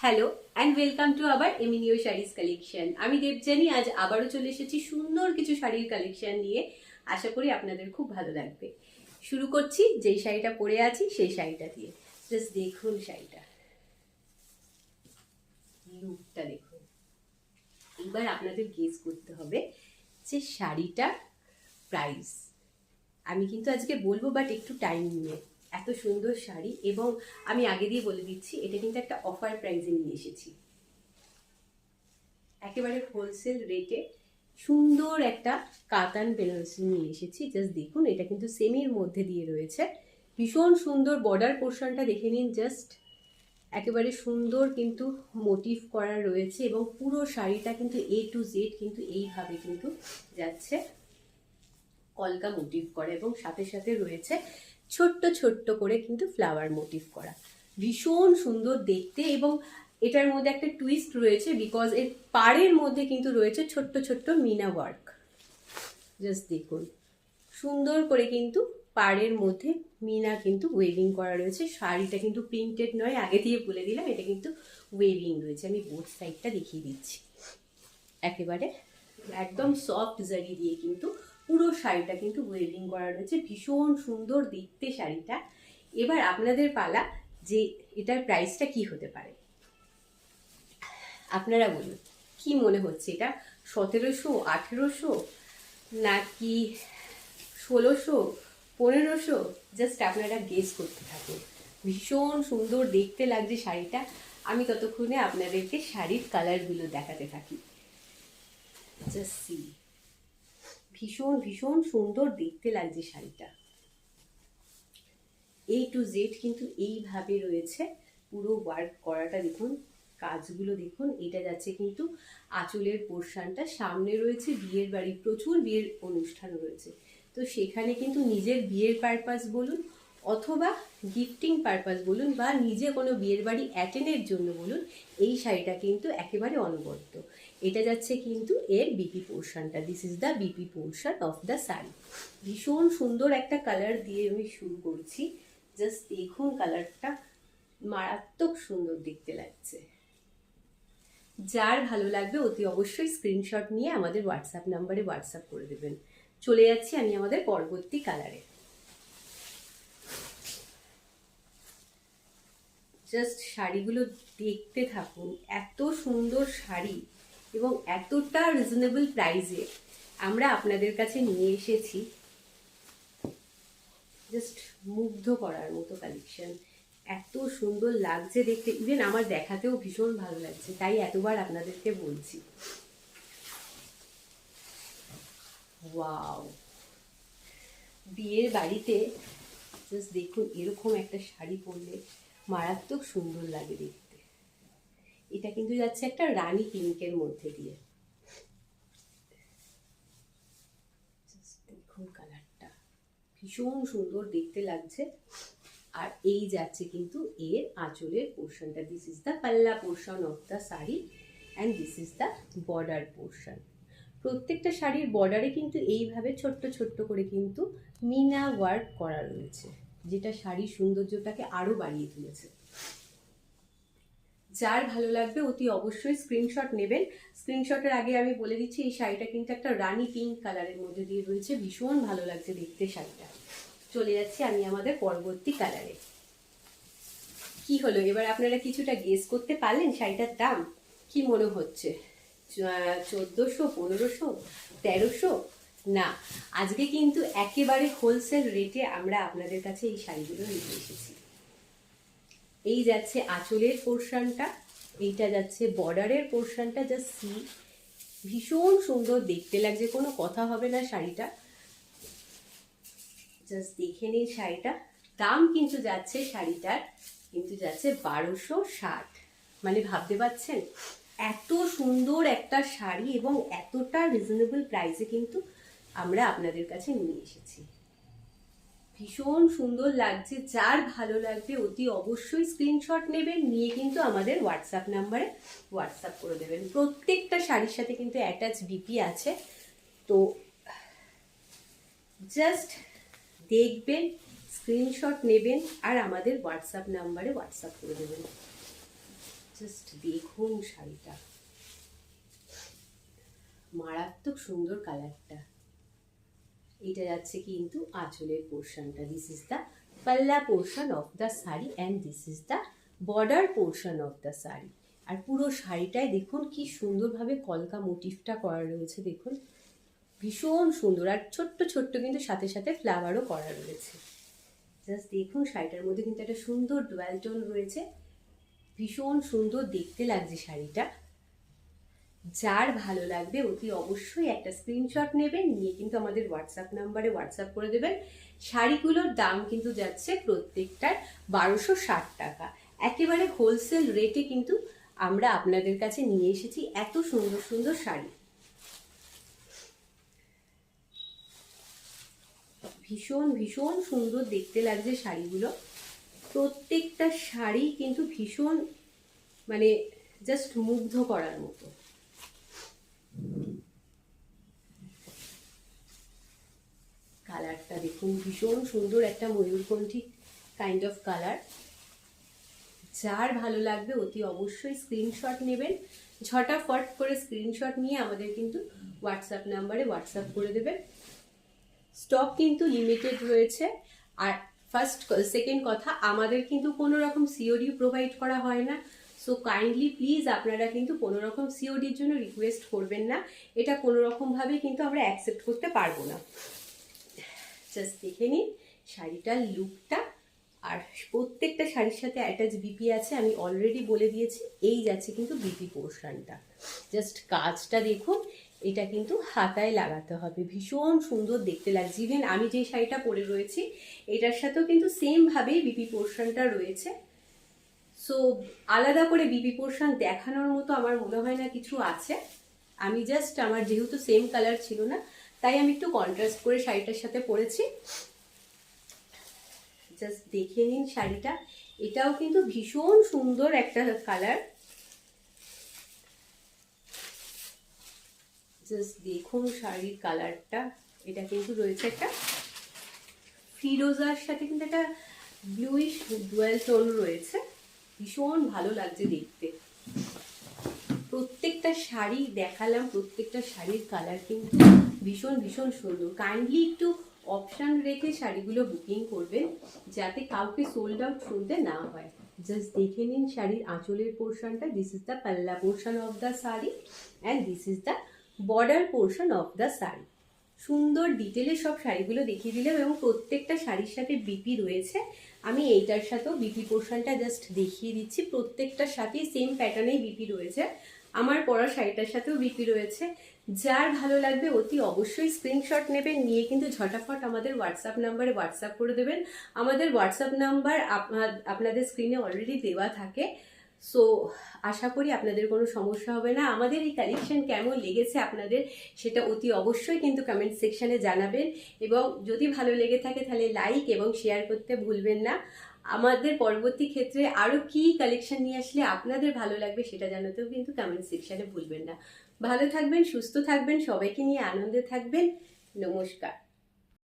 Hello and welcome to আবার এমিনিও saris collection. আমি দেবজানি আজ আবারও চলে এসেছি সুন্দর কিছু শাড়ির কালেকশন নিয়ে। আশা করি আপনাদের খুব ভালো লাগবে। শুরু করছি যেই শাড়িটা পরে আছি সেই শাড়িটা দিয়ে। জাস্ট দেখুন শাড়িটা, লুকটা দেখুন। এবার আপনাদের গেস করতে হবে যে শাড়িটার প্রাইস। আমি কিন্তু আজকে বলবো বাট একটু টাইম নিয়ে। এত সুন্দর শাড়ি, এবং আমি আগে দিয়ে বলে দিচ্ছি এটা কিন্তু একটা অফার প্রাইসে নিয়ে এসেছি। একেবারে হোলসেল রেটে সুন্দর একটা কাতান বেনারসি নিয়ে এসেছি। জাস্ট দেখুন, এটা কিন্তু সেমির মধ্যে দিয়ে রয়েছে। ভীষণ সুন্দর বর্ডার পোর্শনটা দেখে নিন। জাস্ট একেবারে সুন্দর কিন্তু মোটিভ করা রয়েছে, এবং পুরো শাড়িটা কিন্তু A to Z কিন্তু এইভাবে কিন্তু যাচ্ছে কলকা মোটিভ করা, এবং সাথে সাথে রয়েছে ছোট্ট ছোট্ট করে কিন্তু ফ্লাওয়ার মোটিভ করা। ভীষণ সুন্দর দেখতে, এবং এটার মধ্যে একটা টুইস্ট রয়েছে বিকজ এর পাড়ের মধ্যে কিন্তু রয়েছে ছোট্ট ছোট্ট মিনা ওয়ার্ক। জাস্ট দেখুন, সুন্দর করে কিন্তু পাড়ের মধ্যে মিনা কিন্তু ওয়েভিং করা রয়েছে। শাড়িটা কিন্তু প্রিন্টেড নয়, আগে দিয়ে বলে দিলাম, এটা কিন্তু ওয়েভিং রয়েছে। আমি বোথ সাইডটা দেখিয়ে দিচ্ছি। একেবারে একদম সফট জারি দিয়ে কিন্তু পুরো শাড়িটা কিন্তু ওয়েভিং করা রয়েছে। ভীষণ সুন্দর দেখতে শাড়িটা। এবার আপনাদের পালা যে এটার প্রাইসটা কি হতে পারে। আপনারা বলুন কি মনে হচ্ছে, এটা 1700, 1800 নাকি 1600, 1500? জাস্ট আপনারা গেস করতে থাকুন। ভীষণ সুন্দর দেখতে লাগছে শাড়িটা। আমি ততক্ষণে আপনাদেরকে শাড়ির কালারগুলো দেখাতে থাকি। জাস্ট সি, ভীষণ ভীষণ সুন্দর দেখতে লাগছে শাড়িটা। A to Z কিন্তু এইভাবে রয়েছে। পুরো ওয়ার্ক করাটা দেখুন, কাজগুলো দেখুন। এটা যাচ্ছে কিন্তু আঁচলের পোর্শনটা। সামনে রয়েছে বিয়ের বাড়ি, প্রচুর বিয়ের অনুষ্ঠান রয়েছে, তো সেখানে কিন্তু নিজের বিয়ের পারপাস বলুন অথবা গিফটিং পারপাস বলুন বা নিজে কোনো বিয়ের বাড়ি অ্যাটেন্ডের জন্য বলুন, এই শাড়িটা কিন্তু একেবারে অনবদ্য। এটা যাচ্ছে কিন্তু এর বিপি পোর্শনটা। This is the BP portion of the sari. ভীষণ সুন্দর একটা কালার দিয়ে আমি শুরু করছি। জাস্ট দেখুন, কালারটা মারাত্মক সুন্দর দেখতে লাগছে। যার ভালো লাগবে অতি অবশ্যই স্ক্রিনশট নিয়ে আমাদের হোয়াটসঅ্যাপ নাম্বারে হোয়াটসঅ্যাপ করে দেবেন। চলে যাচ্ছি আমি আমাদের পরবর্তী কালারে। জাস্ট শাড়িগুলো দেখতে থাকুন, এত সুন্দর শাড়ি এবং এতটা রিজনেবল প্রাইসে আমরা আপনাদের কাছে নিয়ে এসেছি। জাস্ট মুগ্ধ করার মতো কালেকশন। এত সুন্দর লাগছে দেখতে, ইভেন আমার দেখাতেও ভীষণ ভালো লাগছে, তাই এতবার আপনাদেরকে বলছি। ওয়াও, বিয়ের বাড়িতে জাস্ট দেখুন এরকম একটা শাড়ি পরলে মারাত্মক সুন্দর লাগে দেখতে। এটা কিন্তু যাচ্ছে একটা রানী পিঙ্কের মধ্যে দিয়ে। দেখুন কালারটা ভীষণ সুন্দর দেখতে লাগছে। আর এই যাচ্ছে কিন্তু এর আঁচলের পোর্শনটা। This is the palla portion of the sari and this is the border portion. প্রত্যেকটা শাড়ির বর্ডারে কিন্তু এইভাবে ছোট্ট ছোট্ট করে কিন্তু মিনা ওয়ার্ক করা রয়েছে, যেটা শাড়ির সৌন্দর্যটাকে আরো বাড়িয়ে তুলেছে। যার ভালো লাগবে অতি অবশ্যই স্ক্রিনশট নেবেন। স্ক্রিনশটের আগে আমি বলে দিচ্ছি এই শাড়িটা কিন্তু একটা রানী পিঙ্ক কালারের মধ্যে দিয়ে রয়েছে। ভীষণ ভালো লাগছে দেখতে শাড়িটা। চলে যাচ্ছি আমি আমাদের পরবর্তী কালারে। কি হলো, এবার আপনারা কিছুটা গেস করতে পারলেন শাড়িটার দাম কি মনে হচ্ছে? 1400, 1500, 1300? না, আজকে কিন্তু একেবারে হোলসেল রেটে আমরা আপনাদের কাছে এই শাড়িগুলো নিয়ে এসেছি। এই যাচ্ছে আঁচলের পোর্শনটা, এইটা যাচ্ছে বর্ডারের পোর্শনটা। জাস্ট সি, ভীষণ সুন্দর দেখতে লাগছে, কোনো কথা হবে না শাড়িটা। জাস্ট দেখে নিন শাড়িটা। দাম কিন্তু যাচ্ছে শাড়িটার কিন্তু যাচ্ছে 1260। মানে ভাবতে পারছেন এত সুন্দর একটা শাড়ি এবং এতটা রিজনেবল প্রাইসে কিন্তু আমরা আপনাদের কাছে নিয়ে এসেছি। ভীষণ সুন্দর লাগছে। যার ভালো লাগবে অতি অবশ্যই স্ক্রিনশট নেবেন, নিয়ে কিন্তু আমাদের হোয়াটসঅ্যাপ নাম্বারে হোয়াটসঅ্যাপ করে দেবেন। প্রত্যেকটা শাড়ির সাথে কিন্তু অ্যাটাচ বিপি আছে, তো জাস্ট দেখবেন, স্ক্রিনশট নেবেন আর আমাদের হোয়াটসঅ্যাপ নাম্বারে হোয়াটসঅ্যাপ করে দেবেন। জাস্ট দেখুন শাড়িটা, মারাত্মক সুন্দর কালারটা। এটা যাচ্ছে কিন্তু আঁচলের পোর্শনটা, this is the palla portion of the sari and this is the border portion of the sari. আর পুরো শাড়িটায় দেখুন কি সুন্দরভাবে কলকা মোটিভটা করা রয়েছে, দেখুন ভীষণ সুন্দর। আর ছোট্ট ছোট্ট কিন্তু সাথে সাথে ফ্লাওয়ারও করা রয়েছে। জাস্ট দেখুন শাড়িটার মধ্যে কিন্তু একটা সুন্দর ডুয়াল টোন রয়েছে, ভীষণ সুন্দর দেখতে লাগছে শাড়িটা। যার ভালো লাগবে অতি অবশ্যই একটা স্ক্রিনশট নেবেন, নিয়ে কিন্তু আমাদের হোয়াটসঅ্যাপ নাম্বারে হোয়াটসঅ্যাপ করে দেবেন। শাড়িগুলোর দাম কিন্তু যাচ্ছে প্রত্যেকটার 1260 টাকা। একেবারে হোলসেল রেটে কিন্তু আমরা আপনাদের কাছে নিয়ে এসেছি এত সুন্দর সুন্দর শাড়ি। ভীষণ ভীষণ সুন্দর দেখতে লাগছে শাড়িগুলো, প্রত্যেকটা শাড়ি কিন্তু ভীষণ মানে জাস্ট মুগ্ধ করার মতো। কালারটা দেখুন ভীষণ সুন্দর, একটা ময়ূরকণ্ঠী কাইন্ড অফ কালার। যার ভালো লাগবে অতি অবশ্যই স্ক্রিনশট নেবেন, ঝটাফট করে স্ক্রিনশট নিয়ে আমাদের কিন্তু হোয়াটসঅ্যাপ নাম্বারে হোয়াটসঅ্যাপ করে দেবেন। স্টক কিন্তু লিমিটেড রয়েছে। আর সেকেন্ড কথা, আমাদের কিন্তু কোনো রকম সিওডি প্রোভাইড করা হয় না। সো কাইন্ডলি প্লিজ আপনারা কিন্তু কোনো রকম সিওডির জন্য রিকোয়েস্ট করবেন না, এটা কোনো রকমভাবে কিন্তু আমরা অ্যাকসেপ্ট করতে পারবো না। জাস্ট দেখে নিন শাড়িটার লুকটা। আর প্রত্যেকটা শাড়ির সাথে অ্যাটাচ বিপি আছে, আমি অলরেডি বলে দিয়েছি। এই যাচ্ছে কিন্তু বিপি পোর্শনটা, জাস্ট কাজটা দেখুন, এটা কিন্তু হাতায় লাগাতে হবে, ভীষণ সুন্দর দেখতে লাগছে। ইভেন আমি যে শাড়িটা পরে রয়েছি এটার সাথেও কিন্তু সেমভাবেই বিপি পোর্শনটা রয়েছে। সো আলাদা করে বিপি পোর্শন দেখানোর মতো আমার মনে হয় না কিছু আছে। আমি জাস্ট আমার যেহেতু সেম কালার ছিল না, তাই আমি একটু কন্ট্রাস্ট করে শাড়িটার সাথে পরেছি। জাস্ট দেখে নিন শাড়িটা, এটাও কিন্তু ভীষণ সুন্দর একটা কালার। জাস্ট দেখুন শাড়ির কালারটা, এটা কিন্তু রয়েছে একটা ফিরোজার সাথে কিন্তু একটা ব্লুইশ ডুয়াল টোন রয়েছে, ভীষণ ভালো লাগছে দেখতে। প্রত্যেকটা শাড়ি দেখালাম, প্রত্যেকটা শাড়ির কালার কিন্তু ভীষণ ভীষণ সুন্দর। কাইন্ডলি একটু অপশান রেখে শাড়িগুলো বুকিং করবেন, যাতে কাউকে সোল্ড আউট শুনতে না হয়। জাস্ট দেখে নিন শাড়ির আঁচলের পোর্শনটা, this is the palla portion of the sari and this is the border portion of the sari. সুন্দর ডিটেলে সব শাড়িগুলো দেখিয়ে দিলাম এবং প্রত্যেকটা শাড়ির সাথে বিপি রয়েছে। আমি এইটার সাথেও বিপি পোর্শনটা জাস্ট দেখিয়ে দিচ্ছি। প্রত্যেকটার সাথেই সেম প্যাটার্নেই বিপি রয়েছে, আমার পরা শাড়িটার সাথেও বিপি রয়েছে। যার ভালো লাগবে অতি অবশ্যই স্ক্রিনশট নেবেন, নিয়ে কিন্তু ঝটাফট আমাদের হোয়াটসঅ্যাপ নাম্বারে হোয়াটসঅ্যাপ করে দেবেন। আমাদের হোয়াটসঅ্যাপ নাম্বার আপনাদের স্ক্রিনে অলরেডি দেওয়া থাকে। সো আশা করি আপনাদের কোনো সমস্যা হবে না। আমাদের এই কালেকশন কেমন লেগেছে আপনাদের, সেটা অতি অবশ্যই কিন্তু কমেন্ট সেকশনে জানাবেন। এবং যদি ভালো লেগে থাকে তাহলে লাইক এবং শেয়ার করতে ভুলবেন না। আমাদের পরবর্তী ক্ষেত্রে আরও কি কালেকশন নিয়ে আসলে আপনাদের ভালো লাগবে সেটা জানাতেও কিন্তু কমেন্ট সেকশনে ভুলবেন না। ভালো থাকবেন, সুস্থ থাকবেন, সবাইকে নিয়ে আনন্দে থাকবেন। নমস্কার।